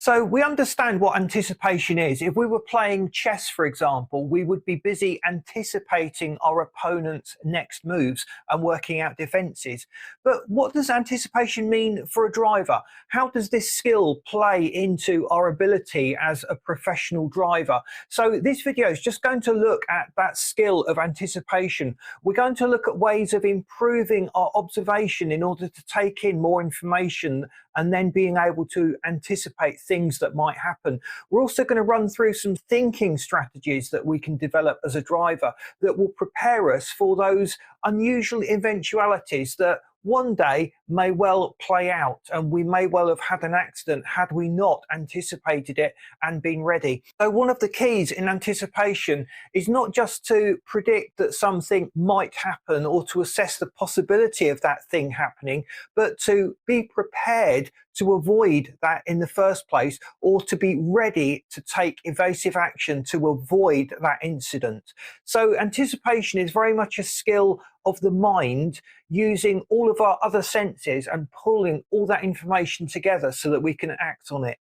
So we understand what anticipation is. If we were playing chess, for example, we would be busy anticipating our opponent's next moves and working out defenses. But what does anticipation mean for a driver? How does this skill play into our ability as a professional driver? So this video is just going to look at that skill of anticipation. We're going to look at ways of improving our observation in order to take in more information and then being able to anticipate things that might happen. We're also going to run through some thinking strategies that we can develop as a driver that will prepare us for those unusual eventualities that one day may well play out, and we may well have had an accident had we not anticipated it and been ready. So one of the keys in anticipation is not just to predict that something might happen or to assess the possibility of that thing happening, but to be prepared to avoid that in the first place, or to be ready to take evasive action to avoid that incident. So anticipation is very much a skill of the mind, using all of our other senses and pulling all that information together so that we can act on it.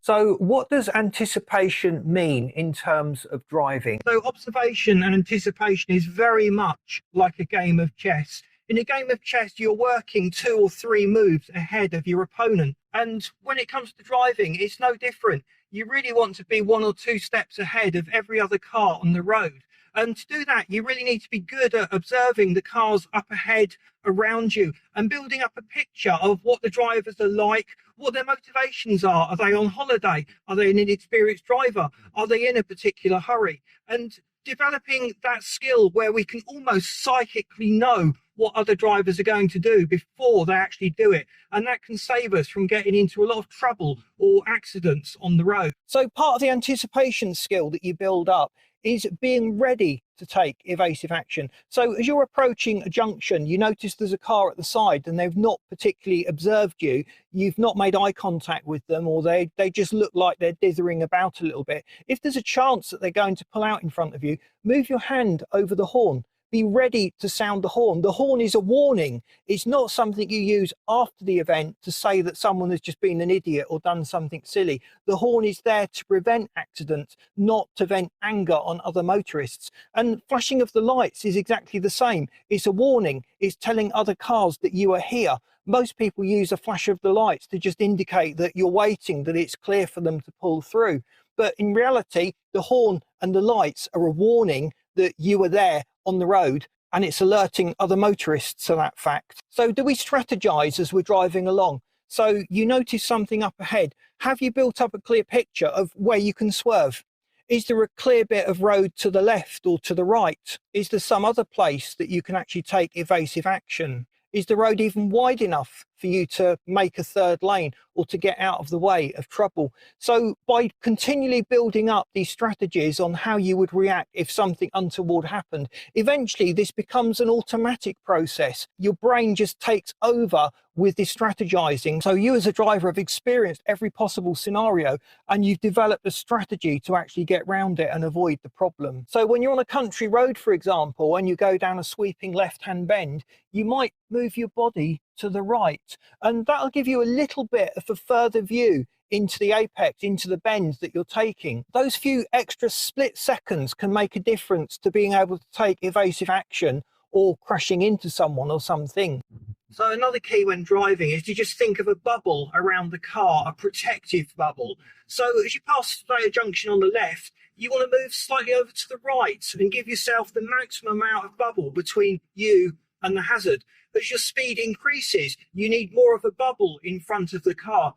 So what does anticipation mean in terms of driving? So observation and anticipation is very much like a game of chess. In a game of chess, you're working 2 or 3 moves ahead of your opponent. And when it comes to driving, it's no different. You really want to be 1 or 2 steps ahead of every other car on the road. And to do that, you really need to be good at observing the cars up ahead around you and building up a picture of what the drivers are like, what their motivations are. Are they on holiday? Are they an inexperienced driver? Are they in a particular hurry? And developing that skill where we can almost psychically know what other drivers are going to do before they actually do it. And that can save us from getting into a lot of trouble or accidents on the road. So part of the anticipation skill that you build up is being ready to take evasive action. So as you're approaching a junction, you notice there's a car at the side and they've not particularly observed you. You've not made eye contact with them, or they just look like they're dithering about a little bit. If there's a chance that they're going to pull out in front of you, move your hand over the horn. Be ready to sound the horn. The horn is a warning. It's not something you use after the event to say that someone has just been an idiot or done something silly. The horn is there to prevent accidents, not to vent anger on other motorists. And flashing of the lights is exactly the same. It's a warning. It's telling other cars that you are here. Most people use a flash of the lights to just indicate that you're waiting, that it's clear for them to pull through. But in reality, the horn and the lights are a warning that you are there on the road, and it's alerting other motorists to that fact. So do we strategize as we're driving along? So you notice something up ahead. Have you built up a clear picture of where you can swerve? Is there a clear bit of road to the left or to the right? Is there some other place that you can actually take evasive action? Is the road even wide enough for you to make a third lane or to get out of the way of trouble? So by continually building up these strategies on how you would react if something untoward happened, eventually this becomes an automatic process. Your brain just takes over with this strategizing. So you as a driver have experienced every possible scenario and you've developed a strategy to actually get around it and avoid the problem. So when you're on a country road, for example, and you go down a sweeping left-hand bend, you might move your body to the right, and that'll give you a little bit of a further view into the apex, into the bend that you're taking. Those few extra split seconds can make a difference to being able to take evasive action or crashing into someone or something. So another key when driving is to just think of a bubble around the car, a protective bubble. So as you pass, say, a junction on the left, you want to move slightly over to the right and give yourself the maximum amount of bubble between you and the hazard. As your speed increases, you need more of a bubble in front of the car.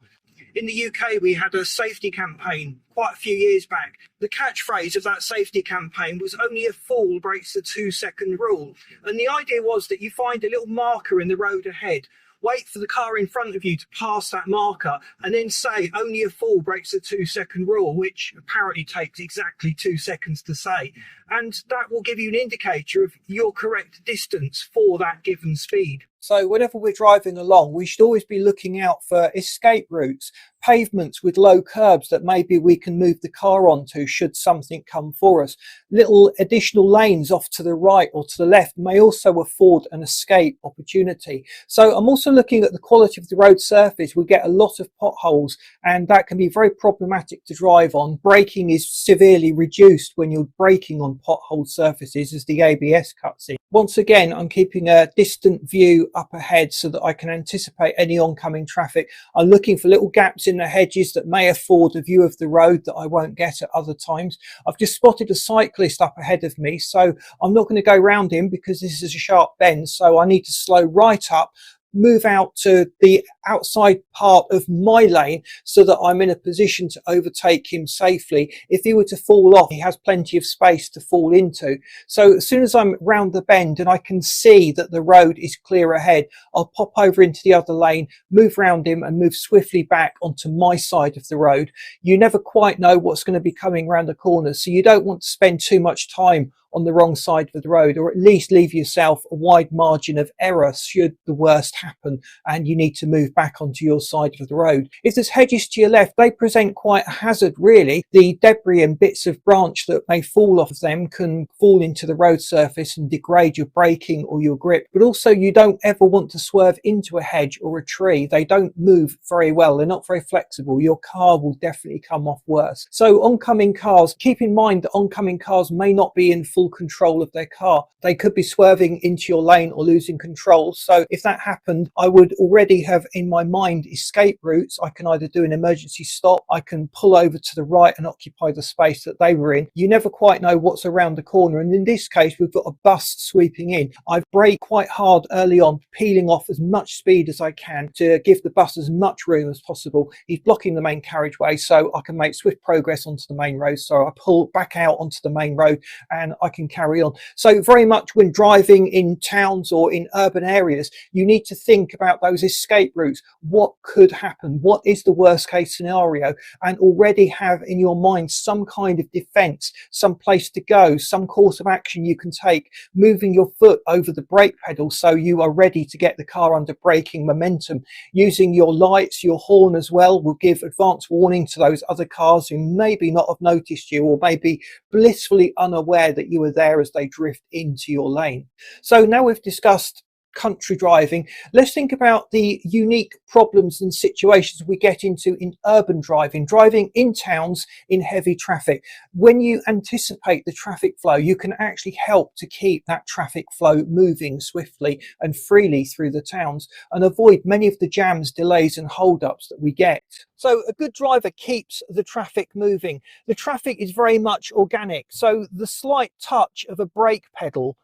In the UK, we had a safety campaign quite a few years back. The catchphrase of that safety campaign was "only a fool breaks the 2-second rule." And the idea was that you find a little marker in the road ahead, wait for the car in front of you to pass that marker, and then say "only a fool breaks the 2-second rule," which apparently takes exactly 2 seconds to say. And that will give you an indicator of your correct distance for that given speed. So whenever we're driving along, we should always be looking out for escape routes, pavements with low curbs that maybe we can move the car onto should something come for us. Little additional lanes off to the right or to the left may also afford an escape opportunity. So I'm also looking at the quality of the road surface. We get a lot of potholes, and that can be very problematic to drive on. Braking is severely reduced when you're braking on potholed surfaces as the ABS cuts in. Once again, I'm keeping a distant view up ahead so that I can anticipate any oncoming traffic. I'm looking for little gaps in the hedges that may afford a view of the road that I won't get at other times. I've just spotted a cyclist up ahead of me, so I'm not going to go round him because this is a sharp bend, so I need to slow right up, move out to the outside part of my lane so that I'm in a position to overtake him safely. If he were to fall off, he has plenty of space to fall into. So as soon as I'm round the bend and I can see that the road is clear ahead, I'll pop over into the other lane, move round him and move swiftly back onto my side of the road. You never quite know what's going to be coming around the corner, so you don't want to spend too much time on the wrong side of the road, or at least leave yourself a wide margin of error should the worst happen and you need to move back onto your side of the road. If there's hedges to your left, they present quite a hazard really. The debris and bits of branch that may fall off of them can fall into the road surface and degrade your braking or your grip. But also you don't ever want to swerve into a hedge or a tree. They don't move very well. They're not very flexible. Your car will definitely come off worse. So oncoming cars, keep in mind that oncoming cars may not be in full control of their car. They could be swerving into your lane or losing control. So if that happened, I would already have in my mind escape routes. I can either do an emergency stop, I can pull over to the right and occupy the space that they were in. You never quite know what's around the corner, and in this case we've got a bus sweeping in. I've braked quite hard early on, peeling off as much speed as I can to give the bus as much room as possible. He's blocking the main carriageway so I can make swift progress onto the main road. So I pull back out onto the main road and I can carry on. So very much when driving in towns or in urban areas, you need to think about those escape routes. What could happen? What is the worst case scenario? And already have in your mind some kind of defense, some place to go, some course of action you can take, moving your foot over the brake pedal so you are ready to get the car under braking momentum. Using your lights, your horn as well will give advance warning to those other cars who maybe not have noticed you or maybe blissfully unaware that you were there as they drift into your lane. So now we've discussed country driving, let's think about the unique problems and situations we get into in urban driving, driving in towns in heavy traffic. When you anticipate the traffic flow, you can actually help to keep that traffic flow moving swiftly and freely through the towns and avoid many of the jams, delays and holdups that we get. So a good driver keeps the traffic moving. The traffic is very much organic, so the slight touch of a brake pedal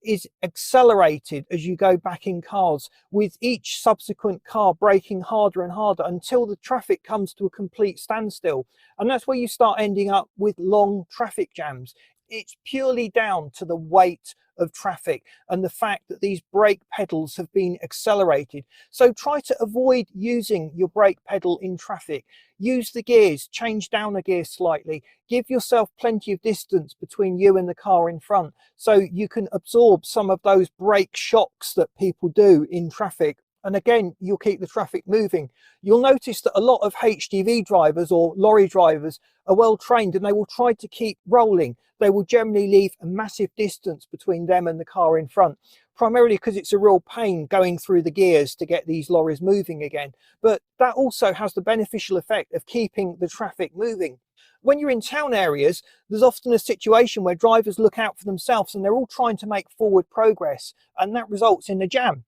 is accelerated as you go back in cars, with each subsequent car braking harder and harder until the traffic comes to a complete standstill. And that's where you start ending up with long traffic jams. It's purely down to the weight of traffic and the fact that these brake pedals have been accelerated. So try to avoid using your brake pedal in traffic. Use the gears, change down a gear slightly, give yourself plenty of distance between you and the car in front so you can absorb some of those brake shocks that people do in traffic. And again, you'll keep the traffic moving. You'll notice that a lot of HGV drivers or lorry drivers are well trained and they will try to keep rolling. They will generally leave a massive distance between them and the car in front, primarily because it's a real pain going through the gears to get these lorries moving again. But that also has the beneficial effect of keeping the traffic moving. When you're in town areas, there's often a situation where drivers look out for themselves and they're all trying to make forward progress, and that results in a jam.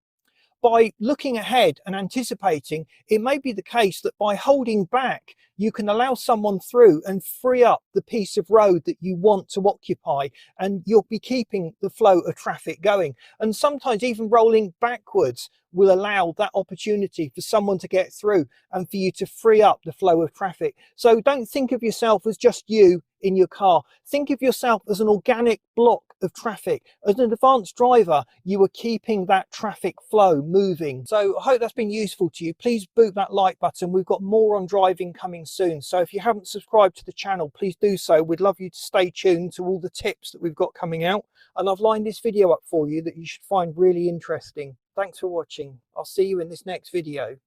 By looking ahead and anticipating, it may be the case that by holding back, you can allow someone through and free up the piece of road that you want to occupy, and you'll be keeping the flow of traffic going. And sometimes even rolling backwards will allow that opportunity for someone to get through and for you to free up the flow of traffic. So don't think of yourself as just you in your car. Think of yourself as an organic block of traffic. As an advanced driver, you are keeping that traffic flow moving. So I hope that's been useful to you. Please boot that like button. We've got more on driving coming soon. So if you haven't subscribed to the channel, please do so. We'd love you to stay tuned to all the tips that we've got coming out. And I've lined this video up for you that you should find really interesting. Thanks for watching. I'll see you in this next video.